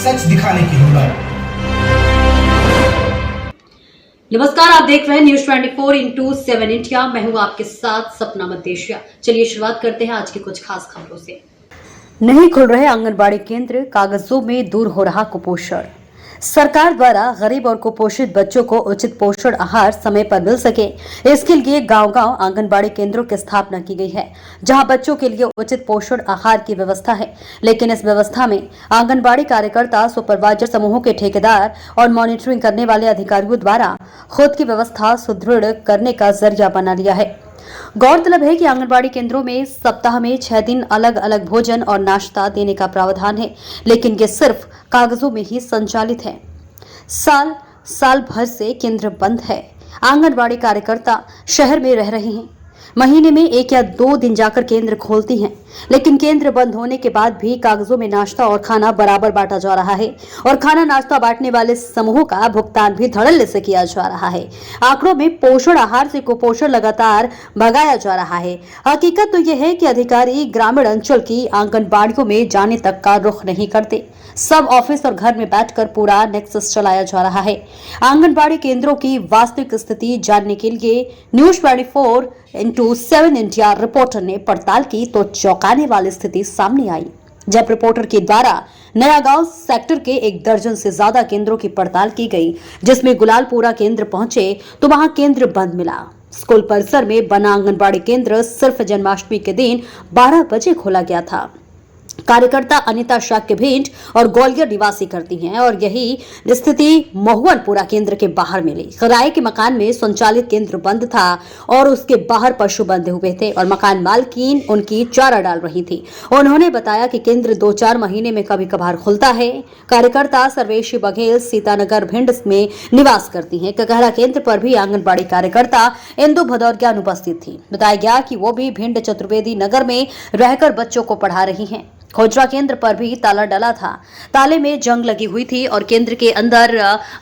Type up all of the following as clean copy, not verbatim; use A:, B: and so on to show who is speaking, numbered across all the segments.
A: सच दिखाने की होगा।
B: नमस्कार, आप देख रहे हैं न्यूज 24x7 इंडिया। मैं हूं आपके साथ सपना मदेशिया। चलिए शुरुआत करते हैं आज की कुछ खास खबरों से। नहीं खुल रहे आंगनबाड़ी केंद्र, कागजों में दूर हो रहा कुपोषण। सरकार द्वारा गरीब और कुपोषित बच्चों को उचित पोषण आहार समय पर मिल सके, इसके लिए गांव-गांव आंगनबाड़ी केंद्रों की स्थापना की गई है, जहां बच्चों के लिए उचित पोषण आहार की व्यवस्था है। लेकिन इस व्यवस्था में आंगनबाड़ी कार्यकर्ता, सुपरवाइजर, समूहों के ठेकेदार और मॉनिटरिंग करने वाले अधिकारियों द्वारा खुद की व्यवस्था सुदृढ़ करने का जरिया बना लिया है। गौरतलब है कि आंगनबाड़ी केंद्रों में सप्ताह में 6 दिन अलग अलग भोजन और नाश्ता देने का प्रावधान है, लेकिन ये सिर्फ कागजों में ही संचालित है। साल भर से केंद्र बंद है। आंगनबाड़ी कार्यकर्ता शहर में रह रहे हैं, महीने में 1 या 2 दिन जाकर केंद्र खोलती हैं, लेकिन केंद्र बंद होने के बाद भी कागजों में नाश्ता और खाना बराबर बांटा जा रहा है और खाना नाश्ता बांटने वाले समूहों का भुगतान भी धड़ल्ले से किया जा रहा है। आंकड़ों में पोषण आहार से कुपोषण लगातार भगाया जा रहा है। हकीकत तो यह है कि अधिकारी ग्रामीण अंचल की आंगनबाड़ियों में जाने तक का रुख नहीं करते। सब ऑफिस और घर में बैठकर पूरा नेक्सस चलाया जा रहा है। आंगनबाड़ी केंद्रों की वास्तविक स्थिति जानने के लिए न्यूज 24x7 इंडिया रिपोर्टर ने पड़ताल की तो चौंकाने वाली स्थिति सामने आई, जब रिपोर्टर के द्वारा नया गांव सेक्टर के 1 दर्जन से ज्यादा केंद्रों की पड़ताल की गई, जिसमें गुलालपुरा केंद्र पहुंचे तो वहां केंद्र बंद मिला। स्कूल परिसर में बना आंगनबाड़ी केंद्र सिर्फ जन्माष्टमी के दिन 12 बजे खोला गया था। कार्यकर्ता अनिता शाक्य भेंट और ग्वालियर निवासी करती हैं और यही स्थिति महुअनपुरा केंद्र के बाहर मिली। किराए के मकान में संचालित केंद्र बंद था और उसके बाहर पशु बंधे हुए थे और मकान मालकीन उनकी चारा डाल रही थी। उन्होंने बताया कि केंद्र 2-4 महीने में कभी कभार खुलता है। कार्यकर्ता सर्वेशी बघेल सीतानगर भिंड में निवास करती हैं। ककहरा केंद्र पर भी आंगनबाड़ी कार्यकर्ता इंदु भदौरिया अनुपस्थित थी। बताया गया कि वो भी भिंड चतुर्वेदी नगर में रहकर बच्चों को पढ़ा रही हैं। खोजरा केंद्र पर भी ताला डला था, ताले में जंग लगी हुई थी और केंद्र के अंदर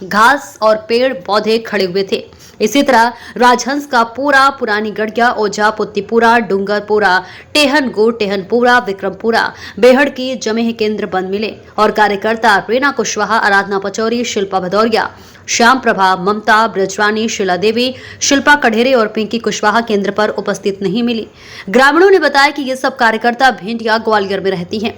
B: घास और पेड़ पौधे खड़े हुए थे। इसी तरह राजहंस का पूरा, पुरानी गढ़िया, ओझा, पुत्तीपुरा, डूंगरपुरा, टेहनगुड़, टेहनपुरा, विक्रमपुरा, बेहड़ की जमे केंद्र बंद मिले और कार्यकर्ता रीना कुशवाहा, आराधना पचौरी, शिल्पा भदौरिया, श्याम प्रभा, ममता, ब्रजरानी, शीला देवी, शिल्पा कढ़ेरे और पिंकी कुशवाहा केंद्र पर उपस्थित नहीं मिली। ग्रामीणों ने बताया कि ये सब कार्यकर्ता भिंड या ग्वालियर में रहती हैं।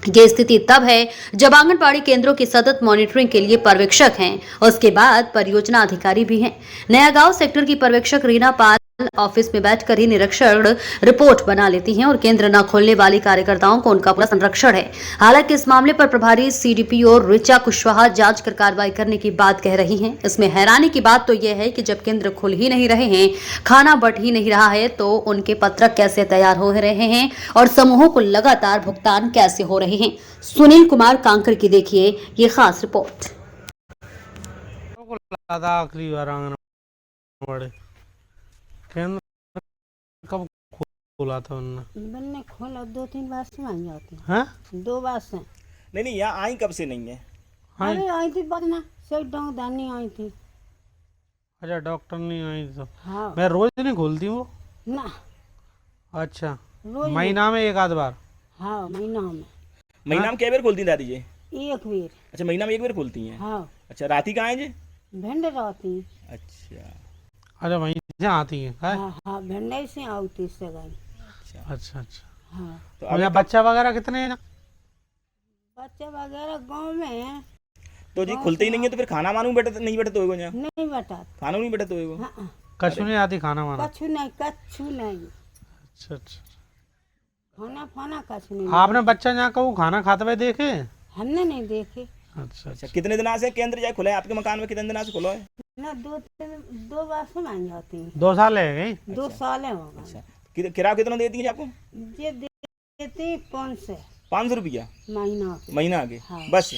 B: ये स्थिति तब है जब आंगनबाड़ी केंद्रों की सतत मॉनिटरिंग के लिए पर्यवेक्षक हैं, उसके बाद परियोजना अधिकारी भी हैं। नया गांव सेक्टर की पर्यवेक्षक रीना पाल ऑफिस में बैठकर ही निरीक्षण रिपोर्ट बना लेती हैं और केंद्र न खोलने वाली कार्यकर्ताओं को उनका पूरा संरक्षण है। हालांकि इस मामले पर प्रभारी सीडीपीओ ऋचा कुशवाहा जांच कर कार्रवाई करने की बात कह रही हैं। इसमें हैरानी की बात तो यह है कि जब केंद्र खुल ही नहीं रहे हैं, खाना बंट ही नहीं रहा है, तो उनके पत्रक कैसे तैयार हो रहे हैं और समूहों को लगातार भुगतान कैसे हो रहे हैं। सुनील कुमार कांकर की देखिए ये खास रिपोर्ट।
C: केंद्र कब खोला था
D: मैंने खोला 2-3 बार से आई जाती
C: है।
D: 2 बार से
E: नहीं यहाँ आई कब से नहीं है?
D: अरे आई थी बदना से दानी आई थी।
C: अच्छा, डॉक्टर नहीं आई तो
D: हाँ।
C: मैं रोज नहीं खोलती वो
D: ना।
C: अच्छा,
D: रोज
C: महीना में 1-8 बार।
D: हाँ, महीना में।
E: महीना में क्या बार खोलती हैं दादी जी?
D: 1 बार।
E: अच्छा, महीना में 1 बार खोलती हैं।
D: हाँ।
E: अच्छा, राती कहाँ है जी?
D: भिंड रहती।
E: अच्छा
C: वहीं से आती है।
D: हाँ, भिंड से आती से गई।
C: अच्छा।
D: हाँ।
E: तो
C: और बच्चा वगैरह कितने हैं ना?
D: बच्चे वगैरह गांव में हैं।
E: तो जी खुलते ही नहीं है तो फिर खाना मानू बैठे नहीं बैठे तो यहाँ
D: नहीं बेटा,
E: खाना नहीं बैठे तो
D: हाँ।
C: कछु नहीं आती खाना वाना?
D: कछु नहीं।
C: अच्छा।
D: खाना कछु नहीं।
C: आपने बच्चा यहाँ कहूँ खाना खाते हुए देखे?
D: हमने नहीं देखे।
E: अच्छा, कितने दिन से केंद्र जाए खुला है आपके मकान में? कितने दिन से खुला है?
D: ना 2 बार से मान जाती हैं।
C: 2 साल है गई?
D: 2 साल हो गए।
E: अच्छा, किराया कितना देती है आपको?
D: ये देती
E: 500 रुपया महीना के।
D: हाँ।
E: बस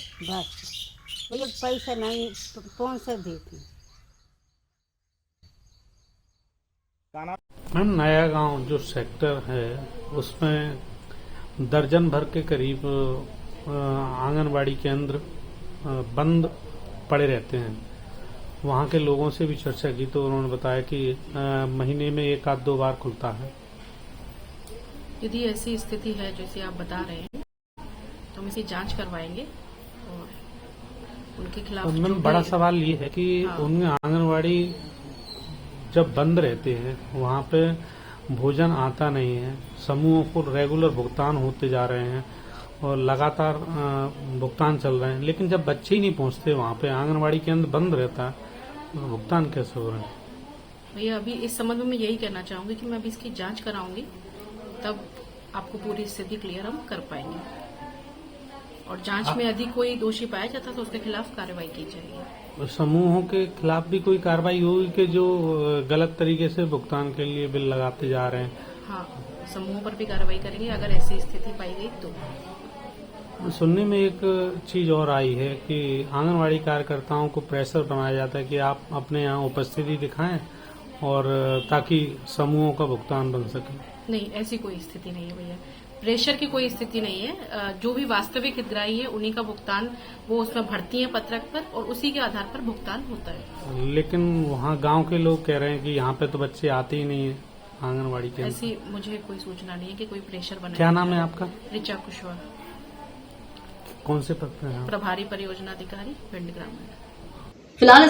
D: मुझे पैसा नहीं, 500 देती।
C: मैम, नया गांव जो सेक्टर है उसमें दर्जन भर के करीब आंगनबाड़ी केंद्र बंद पड़े रहते हैं। वहाँ के लोगों से भी चर्चा की तो उन्होंने बताया कि महीने में 1-2 बार खुलता है।
F: यदि ऐसी स्थिति है जैसे आप बता रहे हैं तो हम इसकी जांच करवाएंगे
A: और उनके खिलाफ
C: तो
A: जो
C: मैम
A: भी-
C: बड़ा सवाल ये है कि
A: हाँ।
C: उनमें आंगनवाड़ी जब बंद रहते हैं वहाँ पे भोजन आता नहीं है, समूहों को रेगुलर भुगतान होते जा रहे हैं और लगातार भुगतान चल रहे हैं, लेकिन जब बच्चे ही नहीं पहुँचते वहाँ पे, आंगनवाड़ी केंद्र बंद रहता है, तो भुगतान कैसे हो रहे हैं?
A: भैया अभी इस संबंध में मैं यही कहना चाहूंगी कि मैं अभी इसकी जांच कराऊंगी, तब आपको पूरी स्थिति क्लियर हम कर पाएंगे। और जांच में यदि कोई दोषी पाया जाता तो उसके खिलाफ कार्रवाई की जाएगी।
C: समूहों के खिलाफ भी कोई कार्रवाई होगी कि जो गलत तरीके से भुगतान के लिए बिल लगाते जा रहे हैं?
A: हाँ, समूहों पर भी कार्रवाई करेंगे अगर ऐसी स्थिति पाई गई तो।
C: सुनने में एक चीज और आई है कि आंगनवाड़ी कार्यकर्ताओं को प्रेशर बनाया जाता है कि आप अपने यहाँ उपस्थिति दिखाएं और ताकि समूहों का भुगतान बन सके।
A: नहीं, ऐसी कोई स्थिति नहीं है भैया, प्रेशर की कोई स्थिति नहीं है। जो भी वास्तविक हितग्राही है उन्हीं का भुगतान वो उसमें भरती है पत्रक पर और उसी के आधार पर भुगतान होता है।
C: लेकिन वहाँ गांव के लोग कह रहे हैं कि यहाँ पे तो बच्चे आते ही नहीं है आंगनवाड़ी के।
A: ऐसी मुझे कोई सूचना नहीं है कि कोई प्रेशर बनाया।
C: क्या नाम है आपका?
A: ऋचा कुशवाहा,
C: कौन से पद पे हैं?
A: प्रभारी परियोजना अधिकारी भिंड ग्रामीण।
B: फिलहाल